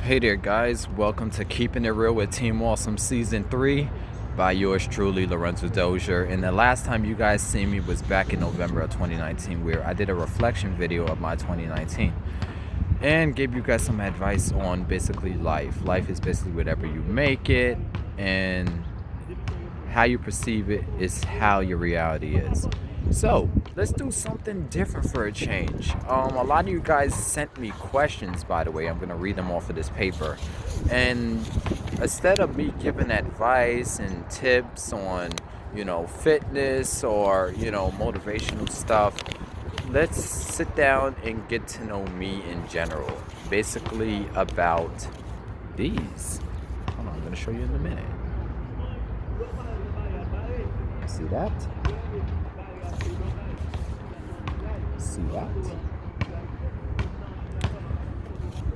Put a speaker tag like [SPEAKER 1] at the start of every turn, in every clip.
[SPEAKER 1] Hey there guys, welcome to Keeping It Real with Team Awesome Season 3 by yours truly, Lorenzo Dozier. And the last time you guys seen me was back in November of 2019 where I did a reflection video of my 2019 and gave you guys some advice on basically life. Life is basically whatever you make it, and how you perceive it is how your reality is. So let's do something different for a change. A lot of you guys sent me questions, by the way. I'm gonna read them off of this paper, and instead of me giving advice and tips on fitness or motivational stuff, let's sit down and get to know me in general, basically about these. Hold on, I'm gonna show you in a minute. See that? See that?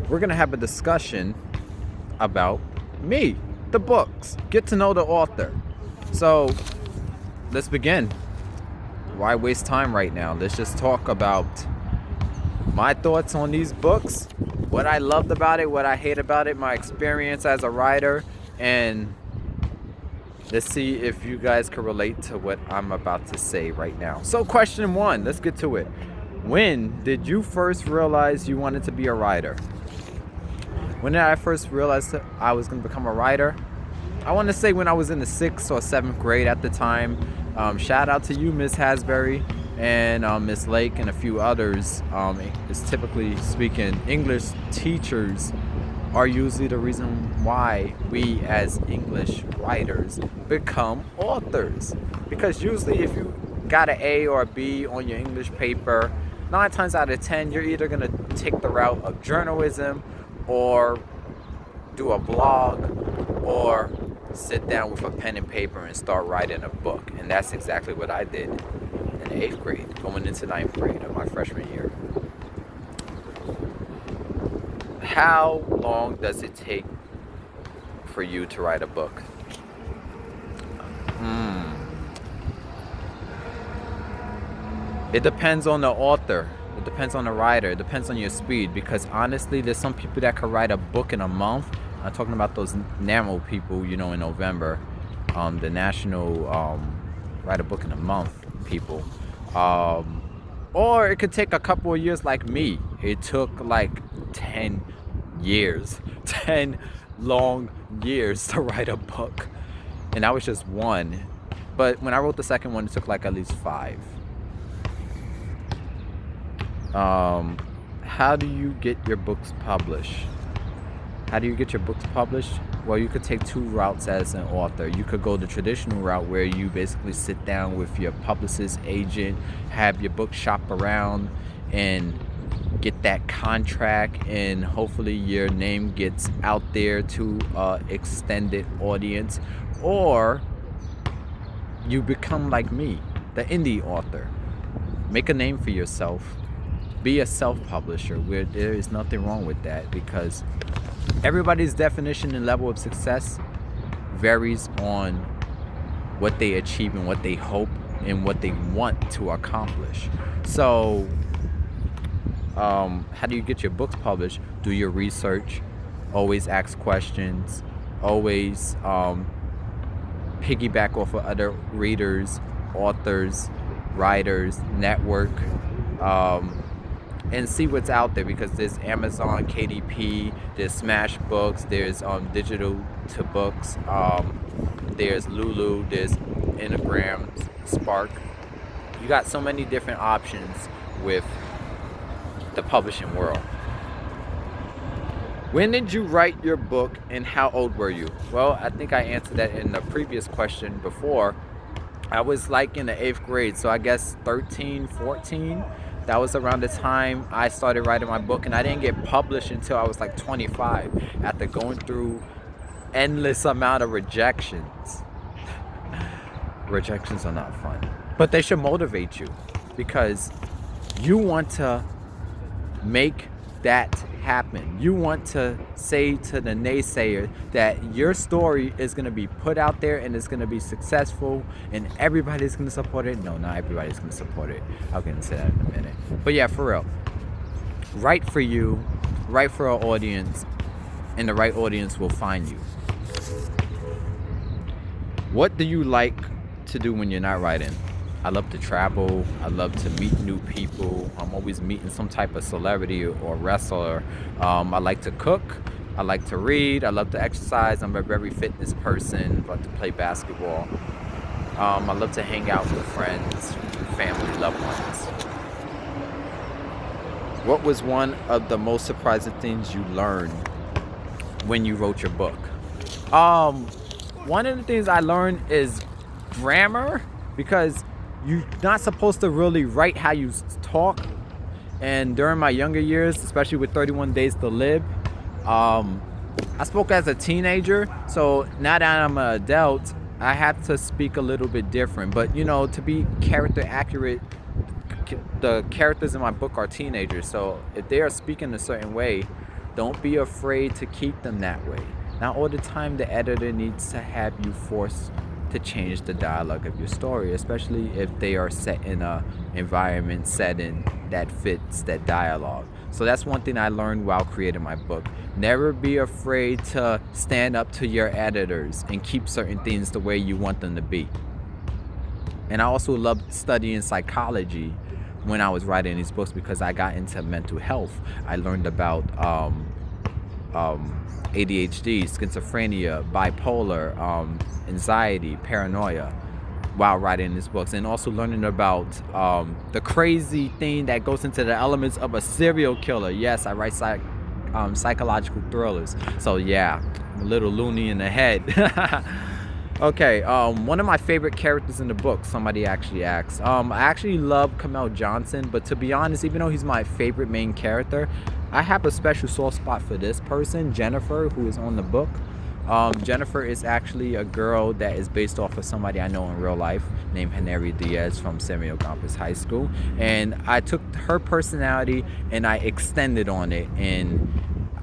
[SPEAKER 1] We're gonna have a discussion about me, the books, get to know the author. So let's begin. Why waste time right now? Let's just talk about my thoughts on these books, what I loved about it, what I hate about it, my experience as a writer, and let's see if you guys can relate to what I'm about to say right now. So question one, let's get to it. When did you first realize you wanted to be a writer? When did I first realize that I was going to become a writer? I want to say when I was in the 6th or 7th grade at the time. Shout out to you, Miss Hasbury, and Miss Lake, and a few others. It's typically speaking, English teachers are usually the reason why we as English writers become authors. Because usually if you got an A or a B on your English paper, 9 times out of 10, you're either going to take the route of journalism or do a blog or sit down with a pen and paper and start writing a book. And that's exactly what I did in the 8th grade, going into 9th grade of my freshman year. How long does it take for you to write a book? It depends on the author. It depends on the writer. It depends on your speed. Because honestly, there's some people that could write a book in a month. I'm talking about those NAMO people, in November. The national write a book in a month people. Or it could take a couple of years like me. It took like 10 years. 10 long years to write a book. And that was just one. But when I wrote the second one, it took like at least 5. How do you get your books published? How do you get your books published? Well, you could take 2 routes as an author. You could go the traditional route where you basically sit down with your publicist, agent, have your book shop around and get that contract, and hopefully your name gets out there to extended audience. Or you become like me, the indie author. Make a name for yourself. Be a self-publisher, where there is nothing wrong with that, because everybody's definition and level of success varies on what they achieve and what they hope and what they want to accomplish. So how do you get your books published? Do your research, always ask questions, always piggyback off of other readers, authors, writers, network, and see what's out there, because there's Amazon, KDP, there's Smash Books, there's digital to books, there's Lulu, there's Instagram, Spark. You got so many different options with the publishing world. When did you write your book and how old were you? Well, I think I answered that in the previous question before. I was like in the 8th grade, so I guess 13, 14. That was around the time I started writing my book, and I didn't get published until I was like 25, after going through endless amount of rejections. Rejections are not fun, but they should motivate you, because you want to make that happen. You want to say to the naysayer that your story is going to be put out there and it's going to be successful and everybody's going to support it. No, not everybody's going to support it. I'll get into that in a minute. But yeah, for real, write for you, write for our audience, and the right audience will find you. What do you like to do when you're not writing? I love to travel. I love to meet new people. I'm always meeting some type of celebrity or wrestler. I like to cook. I like to read. I love to exercise. I'm a very fitness person. I like to play basketball. I love to hang out with friends, family, loved ones. What was one of the most surprising things you learned when you wrote your book? One of the things I learned is grammar, because you're not supposed to really write how you talk. And during my younger years, especially with 31 Days to Live, I spoke as a teenager. So now that I'm an adult, I have to speak a little bit different. But you know, to be character accurate, the characters in my book are teenagers. So if they are speaking a certain way, don't be afraid to keep them that way. Not all the time the editor needs to have you forced to change the dialogue of your story, especially if they are set in a environment setting that fits that dialogue. So that's one thing I learned while creating my book. Never be afraid to stand up to your editors and keep certain things the way you want them to be. And I also loved studying psychology when I was writing these books, because I got into mental health. I learned about ADHD, schizophrenia, bipolar, anxiety, paranoia while writing these books, and also learning about the crazy thing that goes into the elements of a serial killer. Yes, I write psychological thrillers, so yeah, I'm a little loony in the head. Okay, one of my favorite characters in the book, somebody actually asked. I actually love Kamel Johnson, but to be honest, even though he's my favorite main character, I have a special soft spot for this person, Jennifer, who is on the book. Jennifer is actually a girl that is based off of somebody I know in real life named Henry Diaz from Samuel Gompers High School. And I took her personality and I extended on it. And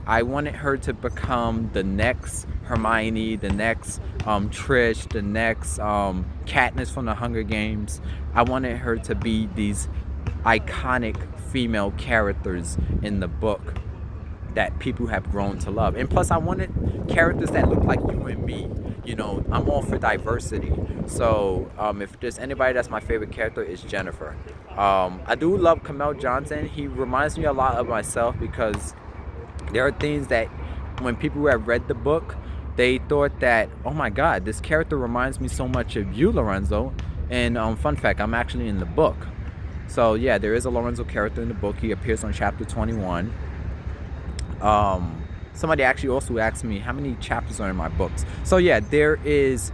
[SPEAKER 1] I wanted her to become the next Hermione, the next Trish, the next Katniss from the Hunger Games. I wanted her to be these iconic female characters in the book that people have grown to love. And plus I wanted characters that look like you and me. You know, I'm all for diversity. So if there's anybody that's my favorite character, it's Jennifer. I do love Kamel Johnson. He reminds me a lot of myself, because there are things that when people who have read the book, they thought that, oh my God, this character reminds me so much of you, Lorenzo. And fun fact, I'm actually in the book. So yeah, there is a Lorenzo character in the book. He appears on chapter 21. Somebody actually also asked me how many chapters are in my books. So yeah, there is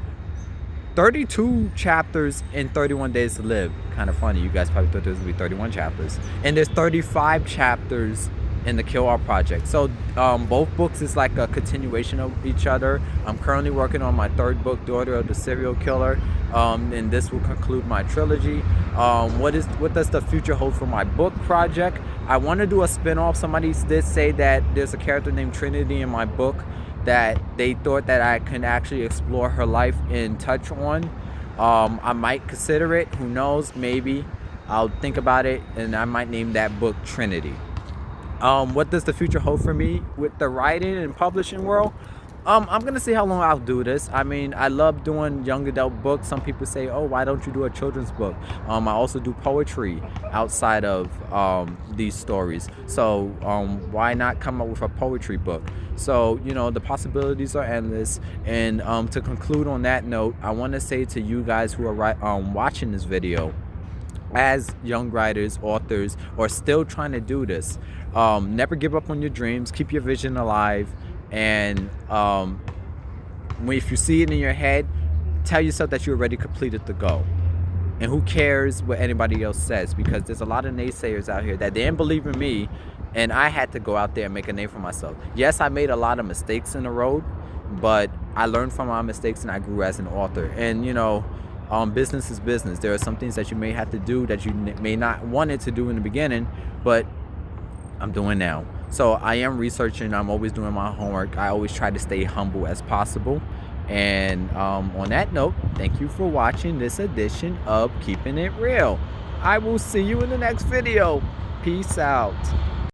[SPEAKER 1] 32 chapters in 31 Days to Live. Kind of funny, you guys probably thought there would be 31 chapters. And there's 35 chapters in the Kill Our Project. So both books is like a continuation of each other. I'm currently working on my third book, Daughter of the Serial Killer, and this will conclude my trilogy. What does the future hold for my book project? I want to do a spin-off. Somebody did say that there's a character named Trinity in my book that they thought that I can actually explore her life and touch on. I might consider it. Who knows? Maybe. I'll think about it, and I might name that book Trinity. What does the future hold for me with the writing and publishing world? I'm gonna see how long I'll do this. I mean, I love doing young adult books. Some people say, oh, why don't you do a children's book? I also do poetry outside of these stories. So why not come up with a poetry book? So, you know, the possibilities are endless. And to conclude on that note, I want to say to you guys who are watching this video, as young writers, authors, or still trying to do this, never give up on your dreams. Keep your vision alive. And if you see it in your head, tell yourself that you already completed the goal. And who cares what anybody else says? Because there's a lot of naysayers out here that didn't believe in me, and I had to go out there and make a name for myself. Yes, I made a lot of mistakes in the road, but I learned from my mistakes and I grew as an author. And you know, business is business. There are some things that you may have to do that you may not wanted to do in the beginning, but I'm doing now. So I am researching. I'm always doing my homework. I always try to stay humble as possible. And on that note, thank you for watching this edition of Keeping It Real. I will see you in the next video. Peace out.